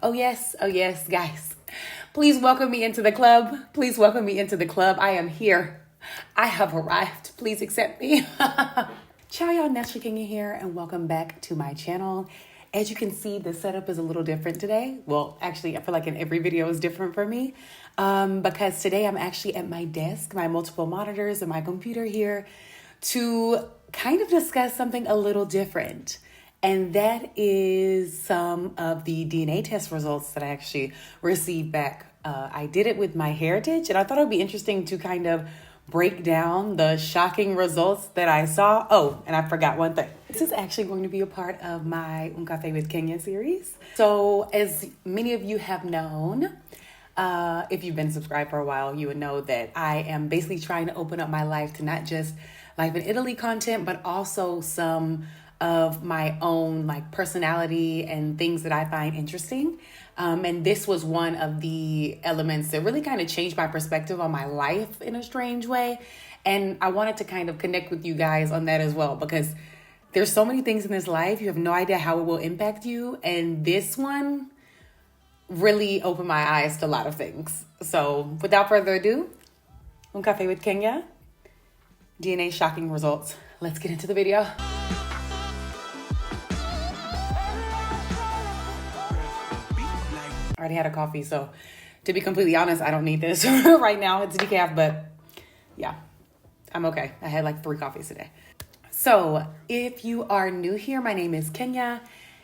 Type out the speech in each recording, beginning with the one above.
Oh yes, guys. Please welcome me into the club. Please welcome me into the club. I am here. I have arrived. Please accept me. Ciao, y'all. NaturallyKenya here, and welcome back to my channel. As you can see, the setup is a little different today. Well, actually, I feel like in every video is different for me because today I'm actually at my desk, my multiple monitors, and my computer here to kind of discuss something a little different. And that is some of the DNA test results that I actually received back. I did it with MyHeritage, and I thought it would be interesting to kind of break down the shocking results that I saw. Oh, and I forgot one thing. This is actually going to be a part of my Un Café with Kenya series. So as many of you have known, if you've been subscribed for a while, you would know that I am basically trying to open up my life to not just life in Italy content, but also some of my own like personality and things that I find interesting. And this was one of the elements that really kind of changed my perspective on my life in a strange way. And I wanted to kind of connect with you guys on that as well, because there's so many things in this life. You have no idea how it will impact you. And this one really opened my eyes to a lot of things. So without further ado, Un Café with Kenya, DNA shocking results. Let's get into the video. I already had a coffee, so to be completely honest, I don't need this right now. It's decaf, but yeah, I'm okay. I had like 3 coffees today. So if you are new here, my name is Kenya.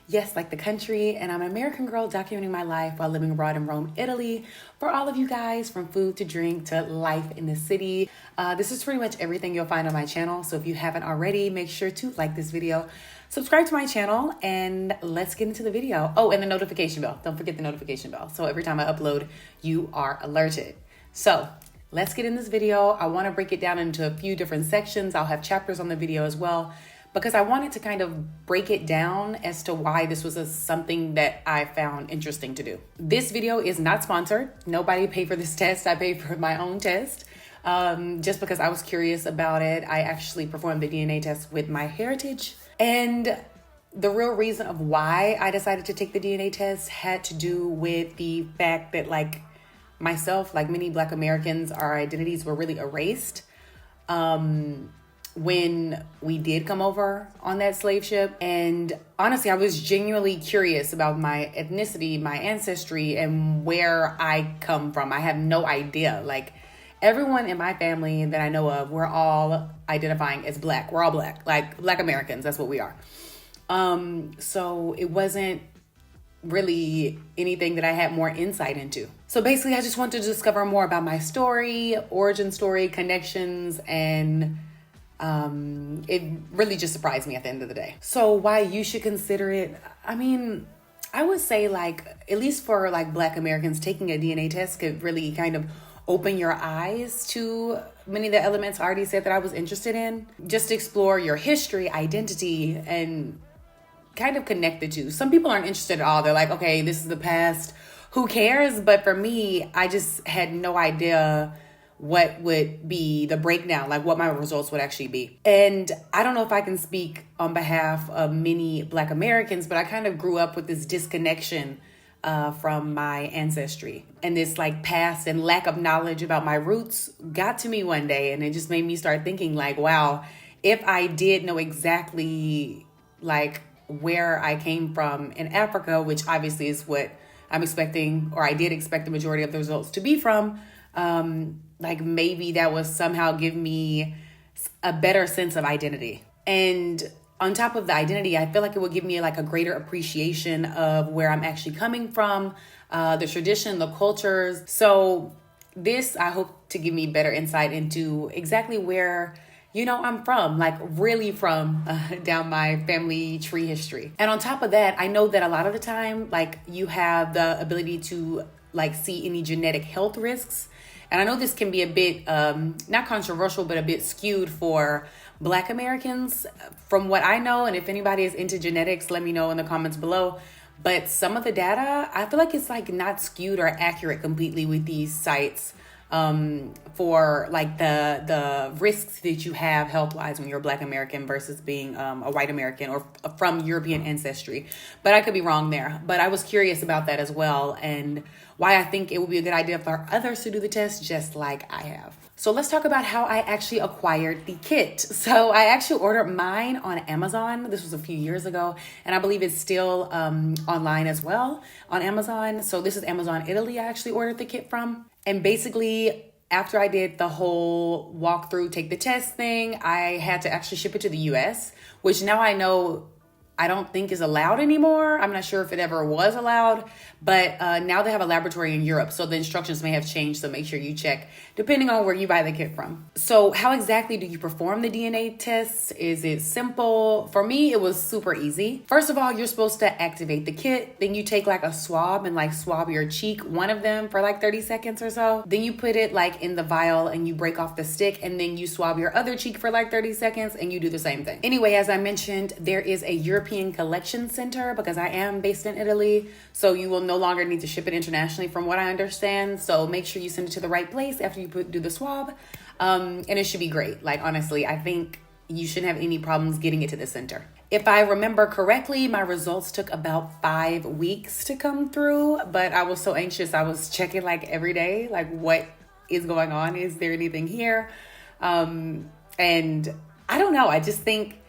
Yes, like the country, and I'm an American girl documenting my life while living abroad in Rome, Italy. For all of you guys, from food to drink to life in the city. This is pretty much everything you'll find on my channel. So if you haven't already, make sure to like this video, subscribe to my channel, and let's get into the video. Oh, and the notification bell. Don't forget the notification bell. So every time I upload, you are alerted. So let's get in this video. I want to break it down into a few different sections. I'll have chapters on the video as well, because I wanted to kind of break it down as to why this was something that I found interesting to do. This video is not sponsored. Nobody paid for this test. I paid for my own test just because I was curious about it. I actually performed the DNA test with MyHeritage. And the real reason of why I decided to take the DNA test had to do with the fact that, like myself, like many Black Americans, our identities were really erased when we did come over on that slave ship. And honestly, I was genuinely curious about my ethnicity, my ancestry, and where I come from. I have no idea. Like, everyone in my family that I know of, we're all identifying as Black. We're all Black, like Black Americans. That's what we are. So it wasn't really anything that I had more insight into. So basically, I just wanted to discover more about my story, origin story, connections, and it really just surprised me at the end of the day. So why you should consider it? I mean, I would say, like, at least for like Black Americans, taking a DNA test could really kind of open your eyes to many of the elements I already said that I was interested in. Just explore your history, identity, and kind of connect the two. Some people aren't interested at all. They're like, okay, this is the past. Who cares? But for me, I just had no idea what would be the breakdown, like what my results would actually be. And I don't know if I can speak on behalf of many Black Americans, but I kind of grew up with this disconnection from my ancestry, and this like past and lack of knowledge about my roots got to me one day, and it just made me start thinking like, wow, if I did know exactly like where I came from in Africa, which obviously is what I'm expecting, or I did expect the majority of the results to be from, like maybe that would somehow give me a better sense of identity. And on top of the identity, I feel like it would give me like a greater appreciation of where I'm actually coming from, the tradition, the cultures. So this, I hope to give me better insight into exactly where, you know, I'm from, like really from down my family tree history. And on top of that, I know that a lot of the time, like you have the ability to like see any genetic health risks. And I know this can be a bit, not controversial, but a bit skewed for Black Americans from what I know. And if anybody is into genetics, let me know in the comments below. But some of the data, I feel like it's like not skewed or accurate completely with these sites for like the risks that you have health wise when you're a Black American versus being a white American or from European ancestry. But I could be wrong there. But I was curious about that as well, and why I think it would be a good idea for others to do the test just like I have. So let's talk about how I actually acquired the kit. So I actually ordered mine on Amazon. This was a few years ago, and I believe it's still online as well on Amazon. So this is Amazon Italy I actually ordered the kit from. And basically, after I did the whole walkthrough, take the test thing, I had to actually ship it to the US, which now I know I don't think is allowed anymore. I'm not sure if it ever was allowed, but now they have a laboratory in Europe, so the instructions may have changed, so make sure you check depending on where you buy the kit from. So how exactly do you perform the DNA tests? Is it simple? For me, it was super easy. First of all, you're supposed to activate the kit. Then you take like a swab and like swab your cheek, one of them for like 30 seconds or so. Then you put it like in the vial and you break off the stick, and then you swab your other cheek for like 30 seconds and you do the same thing. Anyway, as I mentioned, there is a European collection center because I am based in Italy. So you will no longer need to ship it internationally from what I understand. So make sure you send it to the right place after you do the swab. And it should be great. Like, honestly, I think you shouldn't have any problems getting it to the center. If I remember correctly, my results took about 5 weeks to come through, but I was so anxious. I was checking like every day, like what is going on? Is there anything here? And I don't know. I just think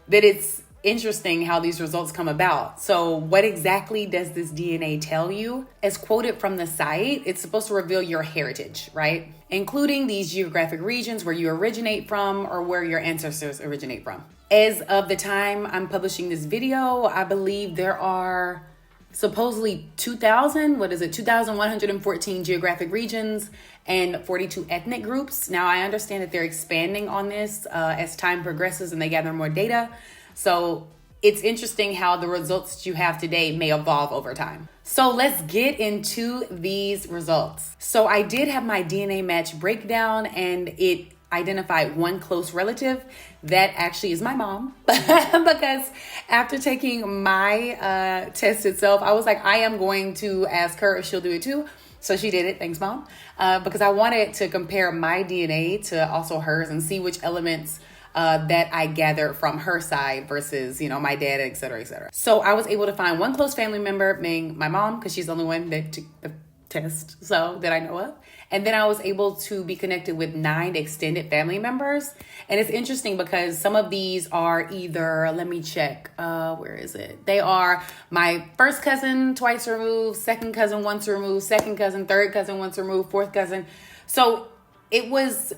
that it's interesting how these results come about. So what exactly does this DNA tell you? As quoted from the site, it's supposed to reveal your heritage, right? Including these geographic regions where you originate from or where your ancestors originate from. As of the time I'm publishing this video, I believe there are supposedly 2,114 geographic regions and 42 ethnic groups. Now, I understand that they're expanding on this as time progresses and they gather more data. So it's interesting how the results that you have today may evolve over time. So let's get into these results. So I did have my DNA match breakdown, and it identified one close relative. That actually is my mom. Because after taking my test itself, I was like, I am going to ask her if she'll do it too. So she did it. Thanks, Mom. Because I wanted to compare my DNA to also hers and see which elements that I gathered from her side versus, my dad, et cetera, et cetera. So I was able to find one close family member, being my mom, because she's the only one that took the test, so that I know of. And then I was able to be connected with 9 extended family members. And it's interesting because some of these are either, let me check, where is it? They are my first cousin twice removed, second cousin once removed, second cousin, third cousin once removed, fourth cousin. So it was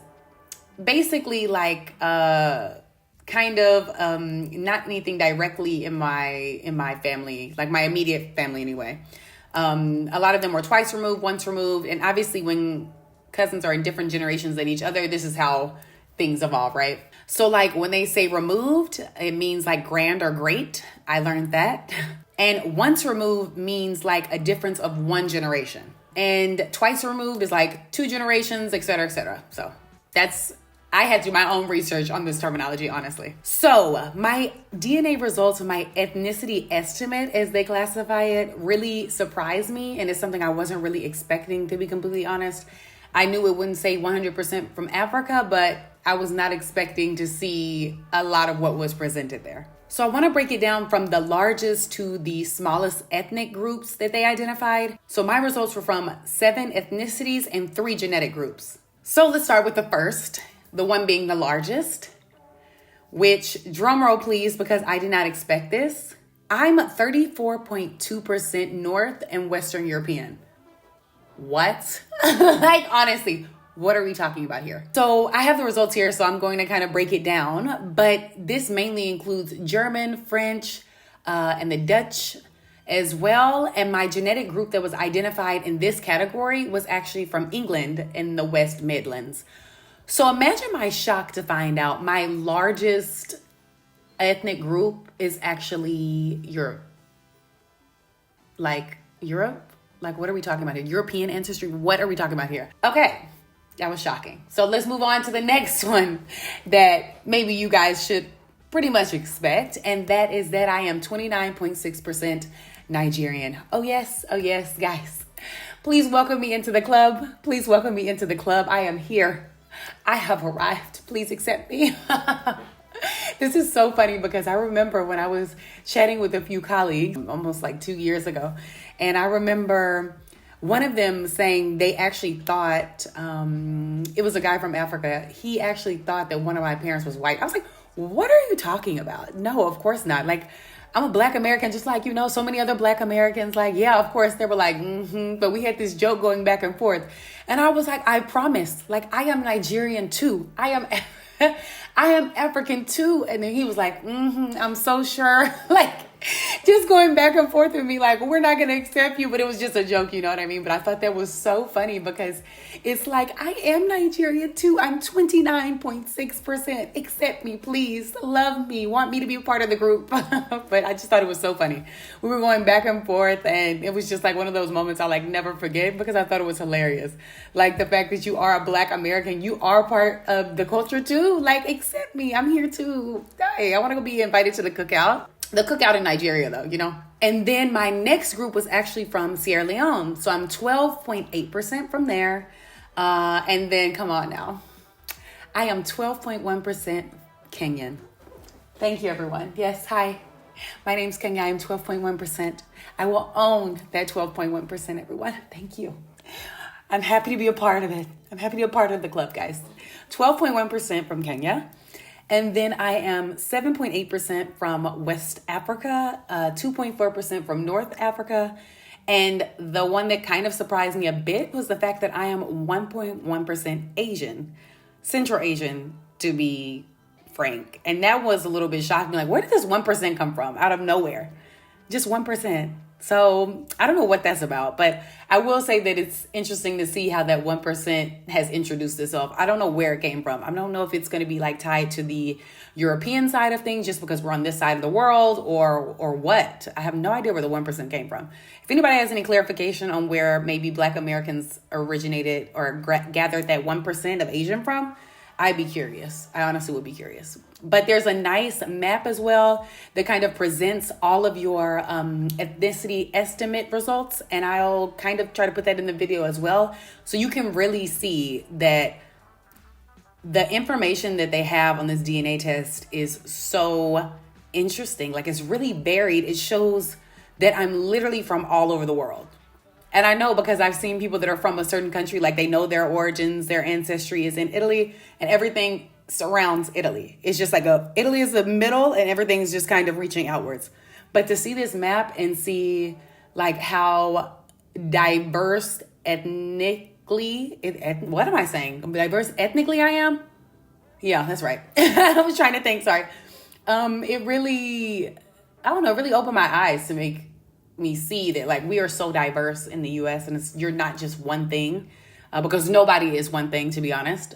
basically like kind of not anything directly in my family, like my immediate family anyway. A lot of them were twice removed, once removed, and obviously when cousins are in different generations than each other, this is how things evolve, right? So like when they say removed, it means like grand or great. I learned that. And once removed means like a difference of 1 generation. And twice removed is like 2 generations, et cetera, et cetera. So I had to do my own research on this terminology, honestly. So my DNA results, my ethnicity estimate, as they classify it, really surprised me. And it's something I wasn't really expecting, to be completely honest. I knew it wouldn't say 100% from Africa, but I was not expecting to see a lot of what was presented there. So I want to break it down from the largest to the smallest ethnic groups that they identified. So my results were from 7 ethnicities and 3 genetic groups. So let's start with the first. The one being the largest, which, drum roll please, because I did not expect this. I'm 34.2% North and Western European. What? Like, honestly, what are we talking about here? So I have the results here, so I'm going to kind of break it down. But this mainly includes German, French, and the Dutch as well. And my genetic group that was identified in this category was actually from England in the West Midlands. So imagine my shock to find out my largest ethnic group is actually Europe. Like Europe? Like, what are we talking about here? European ancestry? What are we talking about here? Okay, that was shocking. So let's move on to the next one that maybe you guys should pretty much expect. And that is that I am 29.6% Nigerian. Oh yes, guys. Please welcome me into the club. Please welcome me into the club. I am here. I have arrived. Please accept me. This is so funny because I remember when I was chatting with a few colleagues almost like 2 years ago, and I remember one of them saying they actually thought, it was a guy from Africa. He actually thought that one of my parents was white. I was like, what are you talking about? No, of course not. Like, I'm a Black American, just like, so many other Black Americans. Like, yeah, of course. They were like, But we had this joke going back and forth. And I was like, I promise. Like, I am Nigerian too. I am African too. And then he was like, I'm so sure. Like, just going back and forth with me, like, we're not going to accept you. But it was just a joke, you know what I mean? But I thought that was so funny because it's like, I am Nigerian too. I'm 29.6%. Accept me, please. Love me. Want me to be a part of the group. But I just thought it was so funny. We were going back and forth, and it was just like one of those moments I like never forget because I thought it was hilarious. Like the fact that you are a Black American, you are part of the culture too. Like, accept me. I'm here too. Hey, I want to go be invited to the cookout. The cookout in Nigeria, though, And then my next group was actually from Sierra Leone. So I'm 12.8% from there. And then, come on now. I am 12.1% Kenyan. Thank you, everyone. Yes, hi. My name's Kenya. I am 12.1%. I will own that 12.1%, everyone. Thank you. I'm happy to be a part of it. I'm happy to be a part of the club, guys. 12.1% from Kenya. And then I am 7.8% from West Africa, 2.4% from North Africa. And the one that kind of surprised me a bit was the fact that I am 1.1% Asian, Central Asian to be frank. And that was a little bit shocking. Like, where did this 1% come from? Out of nowhere. Just 1%. So I don't know what that's about, but I will say that it's interesting to see how that 1% has introduced itself. I don't know where it came from. I don't know if it's going to be like tied to the European side of things just because we're on this side of the world or what. I have no idea where the 1% came from. If anybody has any clarification on where maybe Black Americans originated or gathered that 1% of Asian from, I'd be curious. I honestly would be curious. But there's a nice map as well that kind of presents all of your ethnicity estimate results. And I'll kind of try to put that in the video as well. So you can really see that the information that they have on this DNA test is so interesting. Like, it's really varied. It shows that I'm literally from all over the world. And I know because I've seen people that are from a certain country, like they know their origins, their ancestry is in Italy, and everything surrounds Italy. It's just like Italy is the middle and everything's just kind of reaching outwards. But to see this map and see like how diverse ethnically, what am I saying? Diverse ethnically I am? Yeah, that's right. I was trying to think, sorry. It really, I don't know, really opened my eyes to make me see that like we are so diverse in the US and you're not just one thing because nobody is one thing, to be honest.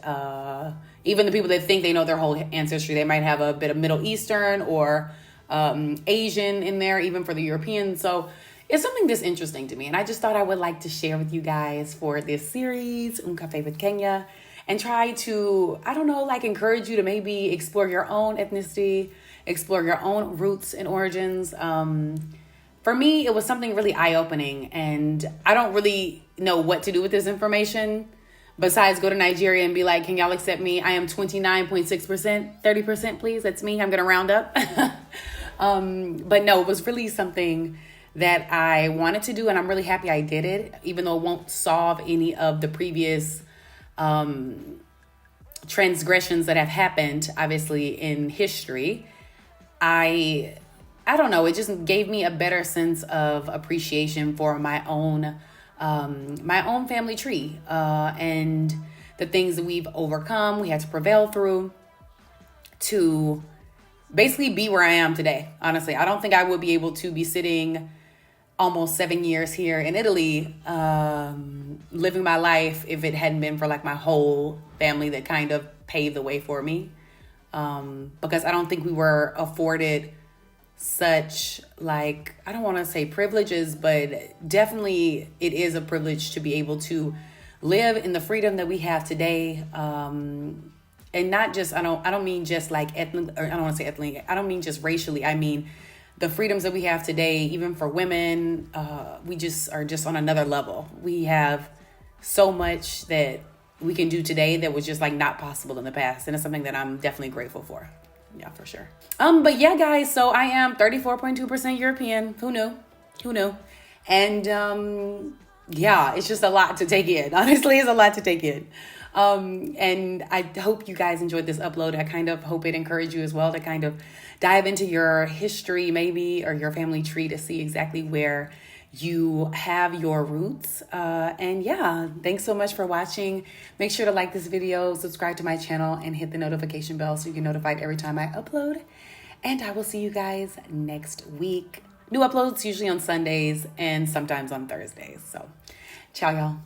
Even the people that think they know their whole ancestry, they might have a bit of Middle Eastern or Asian in there, even for the Europeans. So it's something that's interesting to me. And I just thought I would like to share with you guys for this series, Un Café with Kenya, and try to, I don't know, like encourage you to maybe explore your own ethnicity, explore your own roots and origins. For me, it was something really eye-opening, and I don't really know what to do with this information besides go to Nigeria and be like, can y'all accept me? I am 29.6%, 30%, please. That's me. I'm going to round up. But no, it was really something that I wanted to do, and I'm really happy I did it, even though it won't solve any of the previous transgressions that have happened, obviously, in history. I don't know, it just gave me a better sense of appreciation for my own family tree and the things that we've overcome, we had to prevail through to basically be where I am today. Honestly, I don't think I would be able to be sitting almost 7 years here in Italy, living my life if it hadn't been for like my whole family that kind of paved the way for me. Because I don't think we were afforded such like, I don't want to say privileges, but definitely it is a privilege to be able to live in the freedom that we have today. And not just, I don't mean just like ethnic, or I don't want to say ethnic, I don't mean just racially. I mean the freedoms that we have today, even for women, we just are just on another level. We have so much that we can do today that was just like not possible in the past. And it's something that I'm definitely grateful for. Yeah, for sure. But yeah, guys, so I am 34.2% European. Who knew? And yeah, it's just a lot to take in. Honestly, it's a lot to take in. And I hope you guys enjoyed this upload. I kind of hope it encouraged you as well to kind of dive into your history maybe, or your family tree, to see exactly where you have your roots. And yeah, thanks so much for watching. Make sure to like this video, subscribe to my channel, and hit the notification bell so you get notified every time I upload. And I will see you guys next week. New uploads usually on Sundays and sometimes on Thursdays. So ciao, y'all.